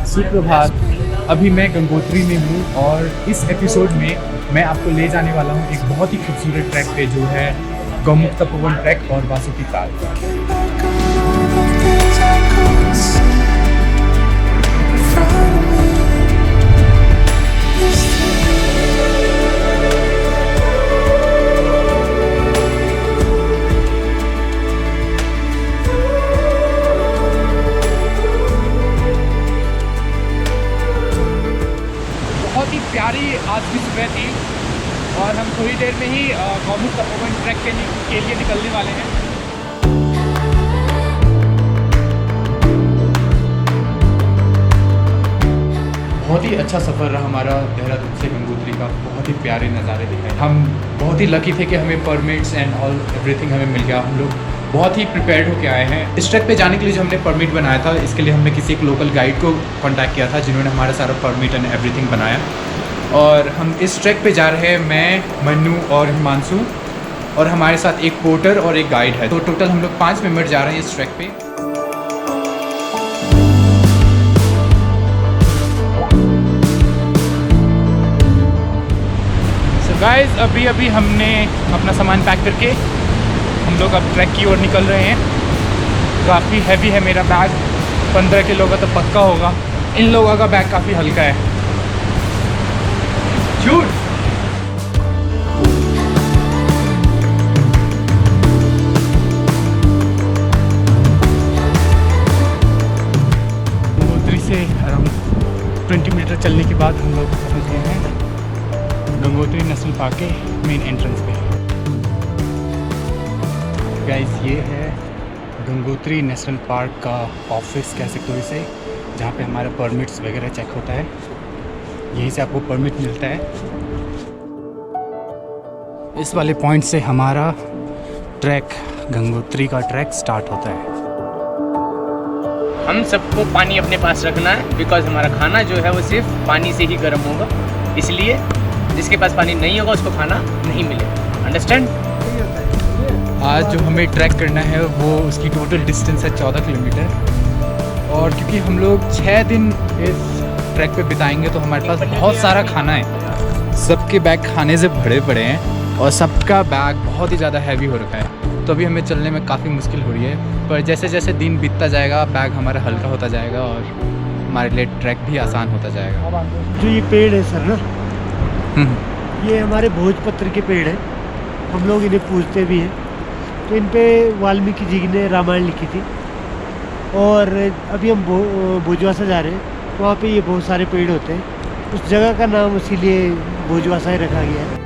सुप्रभात। अभी मैं गंगोत्री में हूँ और इस एपिसोड में मैं आपको ले जाने वाला हूँ एक बहुत ही खूबसूरत ट्रैक पे जो है गौमुख तपोवन ट्रैक और वासुकी ताल। बहुत ही प्यारी आज की सुबह थी और हम थोड़ी देर में ही गौमुख तपोवन ट्रैक के लिए निकलने वाले हैं। बहुत ही अच्छा सफ़र रहा हमारा देहरादून से गंगोत्री का। बहुत ही प्यारे नज़ारे दिखाए। हम बहुत ही लकी थे कि हमें परमिट्स एंड ऑल एवरीथिंग हमें मिल गया। हम लोग बहुत ही प्रिपेयर्ड होकर आए हैं। इस ट्रैक पे जाने के लिए जो हमने परमिट बनाया था, इसके लिए हमने किसी एक लोकल गाइड को कांटेक्ट किया था जिन्होंने हमारा सारा परमिट एंड एवरीथिंग बनाया। और हम इस ट्रैक पे जा रहे हैं, मैं, मन्नू और हिमांशु, और हमारे साथ एक पोर्टर और एक गाइड है। तो टोटल हम लोग 5 मेंबर जा रहे हैं इस ट्रैक पे। सो गाइस, अभी हमने अपना सामान पैक करके हम लोग अब ट्रैक की ओर निकल रहे हैं। काफ़ी हैवी है मेरा बैग, 15 किलो का तो पक्का होगा। इन लोगों का बैग काफ़ी हल्का है। झूठ। गंगोत्री से अराउंड 20 मीटर चलने के बाद हम लोग पहुँच गए हैं गंगोत्री नेशनल पार्क के मेन एंट्रेंस पे। गाइस, ये है गंगोत्री नेशनल पार्क का ऑफिस कह सकते हो इसे, जहाँ पे हमारा परमिट्स वगैरह चेक होता है। यहीं से आपको परमिट मिलता है। इस वाले पॉइंट से हमारा ट्रैक, गंगोत्री का ट्रैक स्टार्ट होता है। हम सबको पानी अपने पास रखना है, बिकॉज हमारा खाना जो है वो सिर्फ पानी से ही गर्म होगा। इसलिए जिसके पास पानी नहीं होगा उसको खाना नहीं मिलेगा। अंडरस्टैंड? आज जो हमें ट्रैक करना है वो उसकी टोटल डिस्टेंस है 14 किलोमीटर। और क्योंकि हम लोग 6 दिन इस ट्रैक पे बिताएंगे तो हमारे पास बहुत सारा खाना है। सबके बैग खाने से भरे पड़े हैं और सबका बैग बहुत ही ज़्यादा हैवी हो रखा है। तो अभी हमें चलने में काफ़ी मुश्किल हो रही है, पर जैसे जैसे दिन बीतता जाएगा बैग हमारा हल्का होता जाएगा और हमारे लिए ट्रैक भी आसान होता जाएगा। जो ये पेड़ है सर ना, ये हमारे भोजपत्र के पेड़ हैं। हम लोग इन्हें पूजते भी हैं। तो इन पे वाल्मीकि जी ने रामायण लिखी थी। और अभी हम भोजवासा जा रहे हैं, तो वहाँ पे ये बहुत सारे पेड़ होते हैं। उस जगह का नाम इसीलिए भोजवासा ही रखा गया है।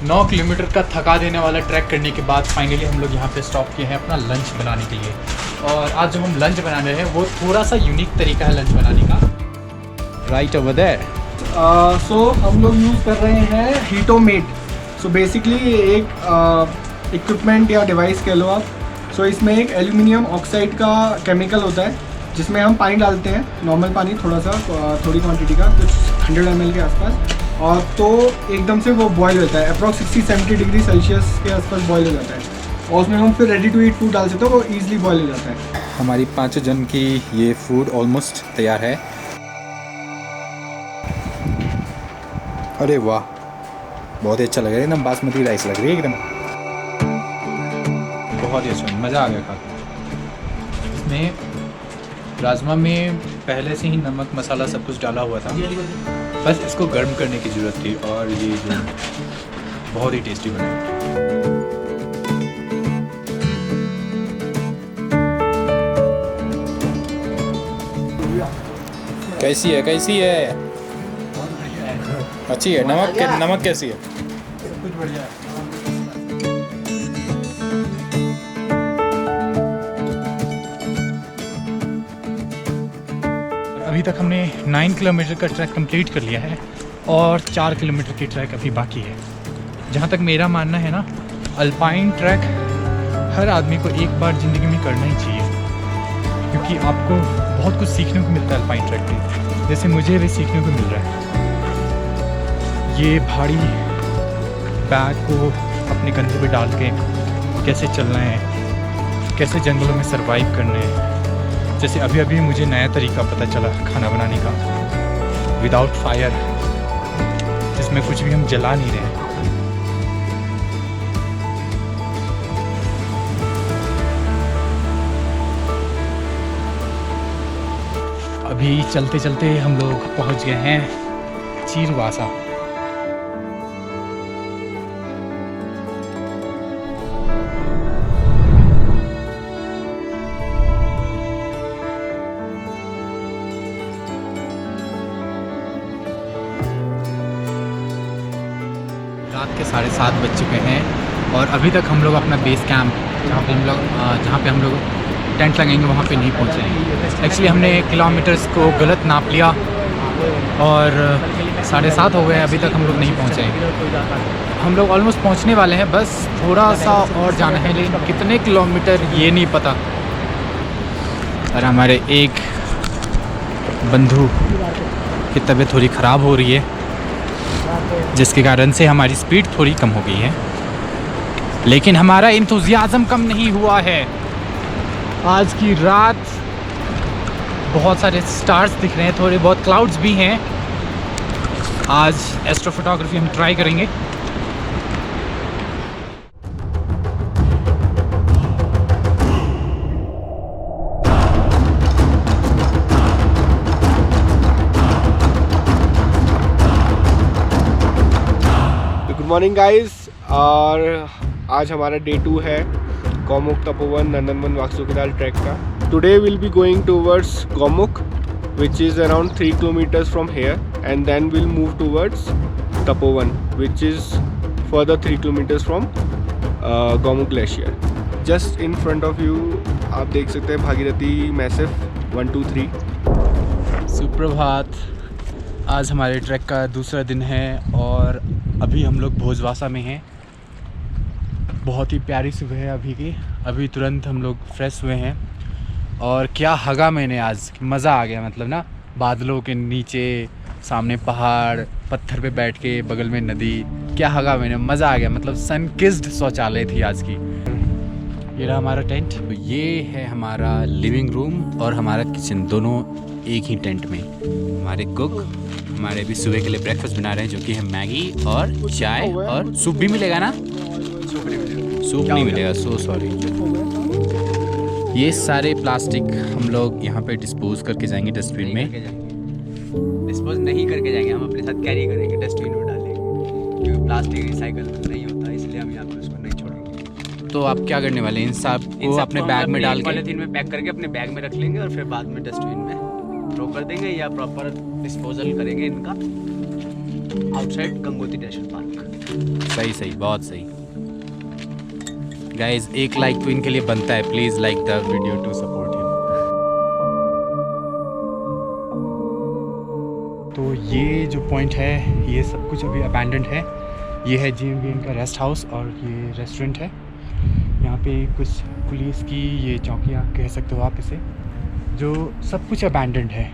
नौ किलोमीटर का थका देने वाला ट्रैक करने के बाद फाइनली हम लोग यहाँ पे स्टॉप किए हैं अपना लंच बनाने के लिए। और आज जो हम लंच बना रहे हैं वो थोड़ा सा यूनिक तरीका है लंच बनाने का। Right over there. सो हम लोग यूज़ कर रहे हैं हीटोमेट। सो बेसिकली एक इक्विपमेंट या डिवाइस कह लो आप। सो इसमें एक एल्यूमिनियम ऑक्साइड का केमिकल होता है जिसमें हम पानी डालते हैं, नॉर्मल पानी, थोड़ी क्वांटिटी का, कुछ 100 ml के आसपास। और तो एकदम से वो बॉयल होता है, अप्रॉक्स 60-70 डिग्री सेल्सियस के आसपास बॉयल हो जाता है। और उसमें हम फिर रेडी टू ईट फूड डाल सकते हो, वो ईजिली बॉयल हो जाता है। हमारी 5 जन की ये फूड ऑलमोस्ट तैयार है। अरे वाह, बहुत ही अच्छा लग रहा है, एकदम बासमती राइस लग रही है एकदम। बहुत ही अच्छा, मज़ा आ गया खा के। इसमें राजमा में पहले से ही नमक मसाला सब कुछ डाला हुआ था, बस इसको गर्म करने की ज़रूरत थी। और ये जो बहुत ही टेस्टी बना। कैसी है अच्छी है? नमक कैसी है? कुछ बढ़िया है। अभी तक हमने 9 किलोमीटर का ट्रैक कंप्लीट कर लिया है और 4 किलोमीटर की ट्रैक अभी बाकी है। जहाँ तक मेरा मानना है ना, अल्पाइन ट्रैक हर आदमी को एक बार ज़िंदगी में करना ही चाहिए, क्योंकि आपको बहुत कुछ सीखने को मिलता है अल्पाइन ट्रैक पे, जैसे मुझे भी सीखने को मिल रहा है। ये भारी बैग को अपने कंधे पे डाल के कैसे चलना है, कैसे जंगलों में सरवाइव करना है। जैसे अभी अभी मुझे नया तरीका पता चला खाना बनाने का, विदाउट फायर, जिसमें कुछ भी हम जला नहीं रहे हैं। अभी चलते चलते हम लोग पहुंच गए हैं चीरवासा। रात के 7:30 बज चुके हैं और अभी तक हम लोग अपना बेस कैंप जहाँ पे हम लोग टेंट लगेंगे वहाँ पे नहीं पहुँचे हैं। एक्चुअली हमने किलोमीटर्स को गलत नाप लिया और 7:30 हो गए, अभी तक हम लोग नहीं पहुँचे हैं। हम लोग ऑलमोस्ट पहुँचने वाले हैं, बस थोड़ा सा और जाना है, लेकिन कितने किलोमीटर ये नहीं पता। और हमारे एक बंधु की तबीयत थोड़ी ख़राब हो रही है, जिसके कारण से हमारी स्पीड थोड़ी कम हो गई है, लेकिन हमारा इंतुजियाज़म कम नहीं हुआ है। आज की रात बहुत सारे स्टार्स दिख रहे हैं, थोड़े बहुत क्लाउड्स भी हैं। आज एस्ट्रोफोटोग्राफी हम ट्राई करेंगे। गुड मॉर्निंग गाइस, और आज हमारा डे 2 है गौमुख तपोवन नंदनवन वासुकीनाथ ट्रैक का। Today will be going towards Gaumukh which is around 3 kilometers from here, and then we'll move towards Tapovan which is further 3 kilometers from Gomukh glacier. Just in front of you आप देख सकते हैं Bhagirathi massive 1, 2, 3। सुप्रभात। आज हमारे track का दूसरा दिन है और अभी हम लोग भोजवासा में हैं। बहुत ही प्यारी सुबह है अभी की, अभी तुरंत हम लोग फ्रेश हुए हैं। और क्या हगा मैंने आज, मज़ा आ गया। मतलब ना, बादलों के नीचे सामने पहाड़, पत्थर पे बैठ के बगल में नदी, क्या हगा मैंने, मज़ा आ गया। मतलब सन किस्ड शौचालय थी आज की। ये रहा हमारा टेंट। तो ये है हमारा लिविंग रूम और हमारा किचन, दोनों एक ही टेंट में। हमारे कुक हमारे अभी सुबह के लिए ब्रेकफास्ट बना रहे हैं, जो कि है मैगी और चाय, और सूप भी मिलेगा ना? सूप नहीं मिलेगा, सो सॉरी। ये सारे प्लास्टिक हम लोग यहाँ पे डिस्पोज करके जाएंगे डस्टबिन में। डिस्पोज नहीं करके जाएंगे, हम अपने साथ कैरी करेंगे, डस्टबिन में डालेंगे, क्योंकि प्लास्टिक रिसाइकल नहीं होता, इसलिए हम यहाँ पे उसको नहीं छोड़ेंगे। तो आप क्या करने वाले हैं? इन सब को अपने बैग में डाल के पॉलीथीन में पैक करके अपने बैग में रख लेंगे और फिर बाद में डस्टबिन में थ्रो कर देंगे, या प्रॉपर डिस्पोजल करेंगे इनका आउटसाइड गंगोत्री नेशनल पार्क। सही सही, बहुत सही। गाइज, एक लाइक तो इनके लिए बनता है, please like the video to support him. तो ये जो पॉइंट है, ये सब कुछ अभी अबैंडन्ड है। ये है GMBN का रेस्ट हाउस और ये रेस्टोरेंट है। यहाँ पे कुछ पुलिस की ये चौकियाँ कह सकते हो आप इसे, जो सब कुछ अबैंडन्ड है।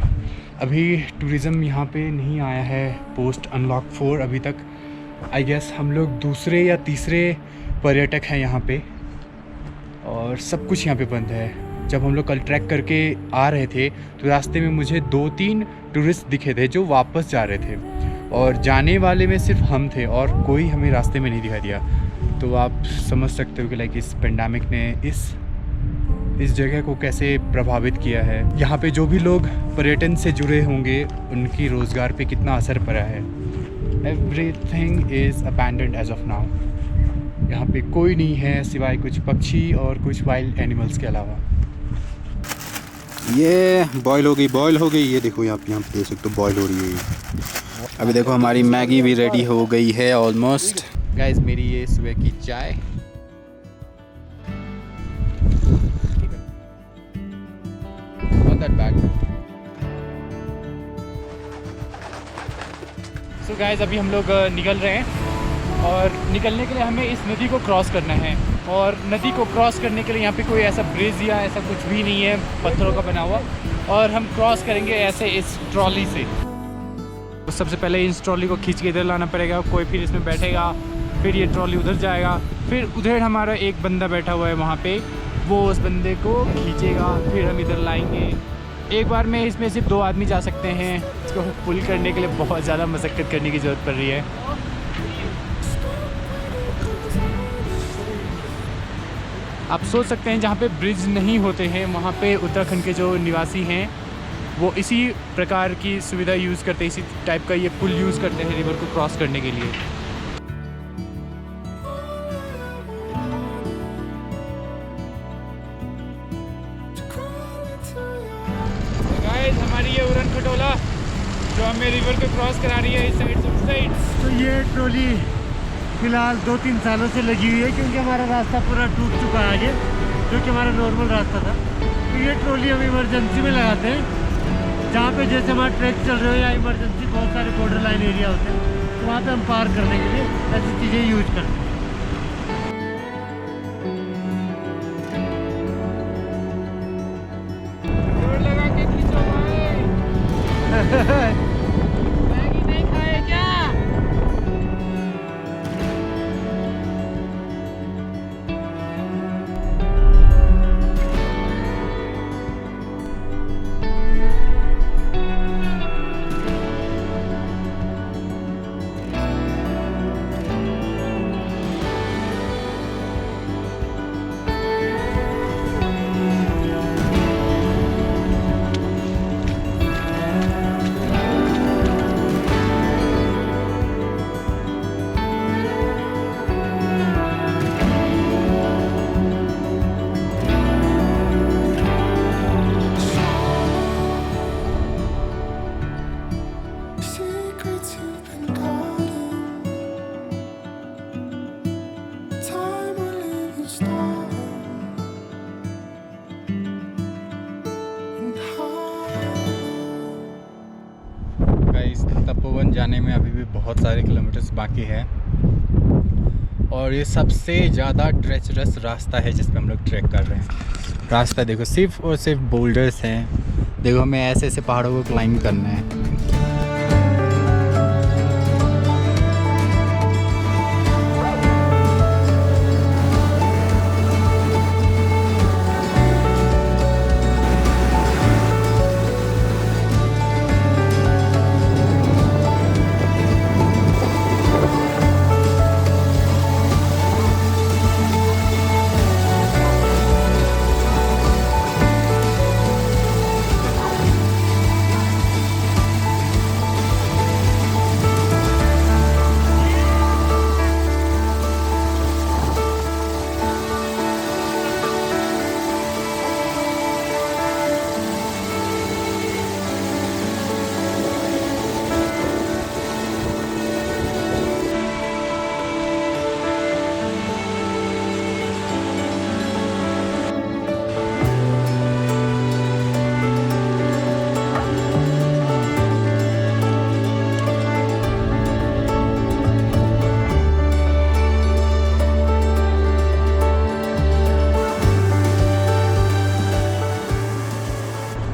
अभी टूरिज़्म यहाँ पे नहीं आया है पोस्ट अनलॉक 4 अभी तक। आई गेस हम लोग दूसरे या तीसरे पर्यटक हैं यहाँ पे, और सब कुछ यहाँ पे बंद है। जब हम लोग कल ट्रैक करके आ रहे थे तो रास्ते में मुझे 2-3 टूरिस्ट दिखे थे जो वापस जा रहे थे, और जाने वाले में सिर्फ हम थे और कोई हमें रास्ते में नहीं दिखाई दिया। तो आप समझ सकते हो कि लाइक इस पेंडेमिक ने इस जगह को कैसे प्रभावित किया है। यहाँ पे जो भी लोग पर्यटन से जुड़े होंगे उनकी रोज़गार पे कितना असर पड़ा है। Everything is abandoned as of now. यहाँ पे कोई नहीं है सिवाय कुछ पक्षी और कुछ वाइल्ड एनिमल्स के अलावा। ये बॉईल हो गई। ये देखो यहाँ पे देख सकते हो, बॉईल हो रही है। अभी देखो हमारी मैगी भी रेडी हो गई है ऑलमोस्ट। गाइस, मेरी ये सुबह की चाय। Not that bad. तो गाइस अभी हम लोग निकल रहे हैं और निकलने के लिए हमें इस नदी को क्रॉस करना है। और नदी को क्रॉस करने के लिए यहाँ पे कोई ऐसा ब्रिज या ऐसा कुछ भी नहीं है पत्थरों का बना हुआ, और हम क्रॉस करेंगे ऐसे इस ट्रॉली से। तो सबसे पहले इस ट्रॉली को खींच के इधर लाना पड़ेगा, कोई फिर इसमें बैठेगा, फिर ये ट्रॉली उधर जाएगा, फिर उधर हमारा एक बंदा बैठा हुआ है वहाँ पे, वो उस बंदे को खींचेगा, फिर हम इधर लाएंगे। एक बार में इसमें सिर्फ 2 आदमी जा सकते हैं। इसको पुल करने के लिए बहुत ज़्यादा मशक्क़त करने की ज़रूरत पड़ रही है। आप सोच सकते हैं जहाँ पे ब्रिज नहीं होते हैं वहाँ पे उत्तराखंड के जो निवासी हैं वो इसी प्रकार की सुविधा यूज़ करते हैं, इसी टाइप का ये पुल यूज़ करते हैं रिवर को क्रॉस करने के लिए। गाइस हमारी ये उड़न खटोला जो हमें रिवर को क्रॉस करा रही है इस साइड से उस साइड। तो ये ट्रॉली फ़िलहाल 2-3 सालों से लगी हुई है क्योंकि हमारा रास्ता पूरा टूट चुका है आगे, जो कि हमारा नॉर्मल रास्ता था। तो ये ट्रॉली हम इमरजेंसी में लगाते हैं, जहाँ पे जैसे हमारा ट्रैक चल रहे हो या इमरजेंसी बहुत सारे बॉर्डर लाइन एरिया होते हैं, तो वहाँ पे हम पार करने के लिए ऐसी चीज़ें यूज करते हैं। लगा के खींचो भाई। मैगी नहीं खाए क्या? Secrets you've been guarding, time will leave you starving and high. Guys Tapovan जाने में अभी भी बहुत सारे किलोमीटर्स बाकी है, और ये सबसे ज़्यादा ट्रेचरस रास्ता है जिस पे हम लोग ट्रैक कर रहे हैं। रास्ता देखो सिर्फ और सिर्फ बोल्डर्स हैं। देखो हमें ऐसे ऐसे पहाड़ों को क्लाइंब करना है।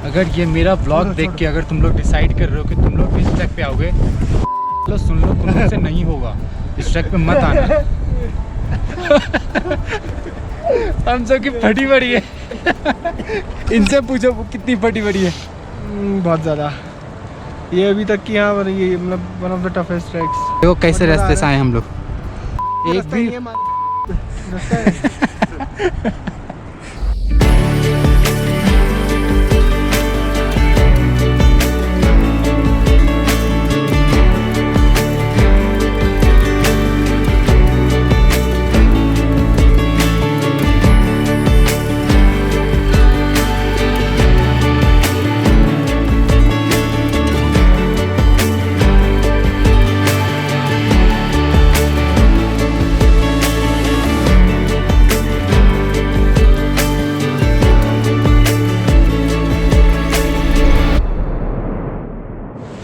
अगर ये मेरा ब्लॉग देख के अगर तुम लोग डिसाइड कर रहे हो कि तुम लोग इस ट्रैक पे आओगे, तो सुन लो तुम लोग से नहीं होगा, इस ट्रैक पे मत आना। हम सब की फटी पड़ी है। इनसे पूछो वो कितनी फटी पड़ी है। बहुत ज़्यादा। ये अभी तक की यहाँ पर ये मतलब one of the toughest tracks. देखो कैसे रास्ते से आए हम लोग। एक भी रास्ता है।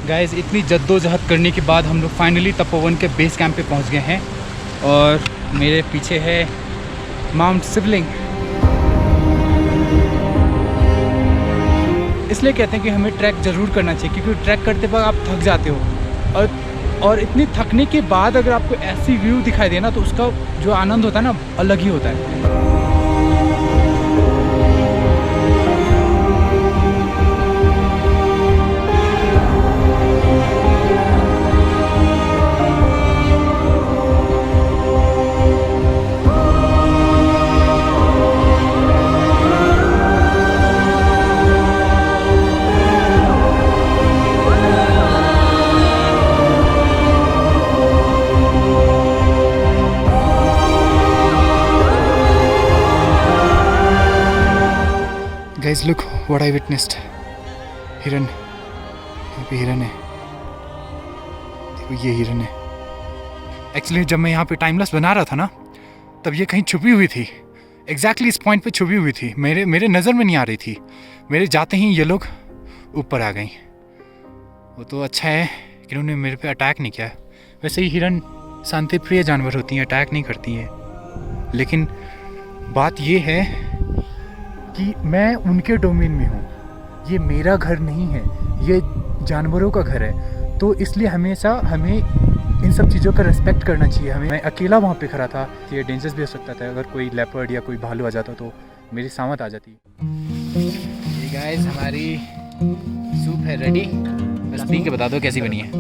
गाइस इतनी जद्दोजहद करने के बाद हम लोग फाइनली तपोवन के बेस कैंप पे पहुंच गए हैं और मेरे पीछे है माउंट शिवलिंग। इसलिए कहते हैं कि हमें ट्रैक ज़रूर करना चाहिए, क्योंकि ट्रैक करते वक्त आप थक जाते हो और इतनी थकने के बाद अगर आपको ऐसी व्यू दिखाई दे ना तो उसका जो आनंद होता है ना अलग ही होता है। Guys, look what I witnessed. हिरन, यहाँ पे हिरन है। देखो ये हिरन है। एक्चुअली जब मैं यहाँ पे टाइमलेस बना रहा था ना, तब ये कहीं छुपी हुई थी। एग्जैक्टली इस पॉइंट पे छुपी हुई थी। मेरे नज़र में नहीं आ रही थी। मेरे जाते ही ये लोग ऊपर आ गई। वो तो अच्छा है कि उन्होंने मेरे पे अटैक नहीं किया। वैसे ही हिरन शांति प्रिय जानवर होती हैं, अटैक नहीं करती हैं। लेकिन बात ये है कि मैं उनके डोमेन में हूँ, ये मेरा घर नहीं है, ये जानवरों का घर है। तो इसलिए हमेशा हमें इन सब चीज़ों का रिस्पेक्ट करना चाहिए। मैं अकेला वहाँ पे खड़ा था, ये डेंजरस भी हो सकता था। अगर कोई लेपर्ड या कोई भालू आ जाता तो मेरी सामत आ जाती। ये गाइस हमारी सूप है रेडी। बस पी के बता दो कैसी बनी है।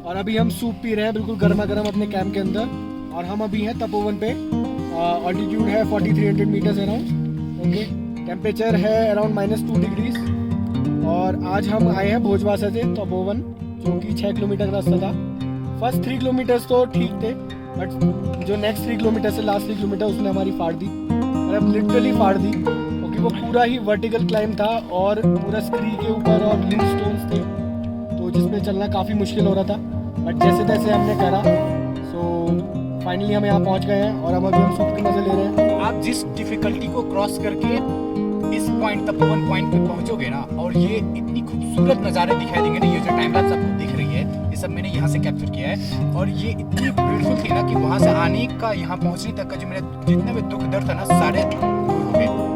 और अभी हम सूप पी रहे हैं बिल्कुल गर्मा गर्म अपने कैंप के अंदर। और हम अभी हैं तपोवन पे। ऑल्टीट्यूड है 4300 मीटर्स अराउंड। ओके, टेम्परेचर है अराउंड -2 डिग्रीज। और आज हम आए हैं भोजवासा से तपोवन, जो कि 6 किलोमीटर का रास्ता था। फर्स्ट 3 किलोमीटर्स तो ठीक थे, बट जो नेक्स्ट 3 किलोमीटर से लास्ट 3 किलोमीटर उसने हमारी फाड़ दी। मतलब लिटरली फाड़ दी, क्योंकि वो पूरा ही वर्टिकल क्लाइंब था और पूरा स्क्री के ऊपर और लिम स्टोन्स थे, तो जिसमें चलना काफ़ी मुश्किल हो रहा था। बट जैसे तैसे हमने करा। सो फाइनली हम यहाँ पहुँच गए हैं और अब अभी हम सूप की मज़े ले रहे हैं। आप जिस डिफ़िकल्टी को क्रॉस करके इस पॉइंट तपोवन पॉइंट पे पहुँचोगे ना, और ये इतनी खूबसूरत नज़ारे दिखाई देंगे ना, ये जो टाइम लैप्स आपको दिख रही है, ये सब मैंने यहाँ से कैप्चर किया है। और ये इतनी ब्यूटीफुल थी ना कि वहाँ से आने का, यहाँ पहुँचने तक का जो मेरा जितना भी दुख दर्द था ना, सारे दूर हो गए।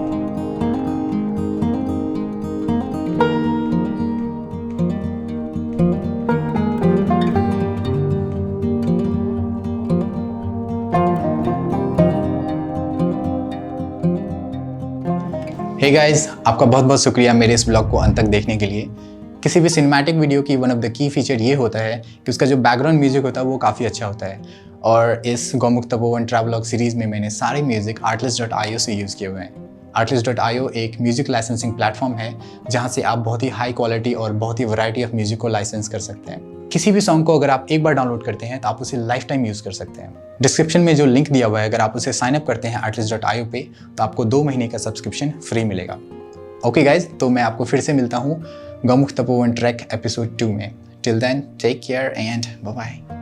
हे गाइस, आपका बहुत बहुत शुक्रिया मेरे इस ब्लॉग को अंत तक देखने के लिए। किसी भी सिनेमैटिक वीडियो की one of the key feature ये होता है कि उसका जो बैकग्राउंड म्यूजिक होता है वो काफ़ी अच्छा होता है। और इस गौमुख तपोवन ट्रैवलॉग सीरीज़ में मैंने सारे म्यूज़िक artlist.io से यूज़ किए हुए हैं। artlist.io एक म्यूज़िक लाइसेंसिंग प्लेटफॉर्म है जहाँ से आप बहुत ही हाई क्वालिटी और बहुत ही वैरायटी ऑफ म्यूज़िक को लाइसेंस कर सकते हैं। किसी भी सॉन्ग को अगर आप एक बार डाउनलोड करते हैं तो आप उसे लाइफ टाइम यूज़ कर सकते हैं। डिस्क्रिप्शन में जो लिंक दिया हुआ है, अगर आप उसे साइन अप करते हैं artlist.io पे, तो आपको 2 महीने का सब्सक्रिप्शन फ्री मिलेगा। ओके गाइज, तो मैं आपको फिर से मिलता हूँ गौमुख तपोवन ट्रैक एपिसोड 2 में। Till then, take care and bye bye.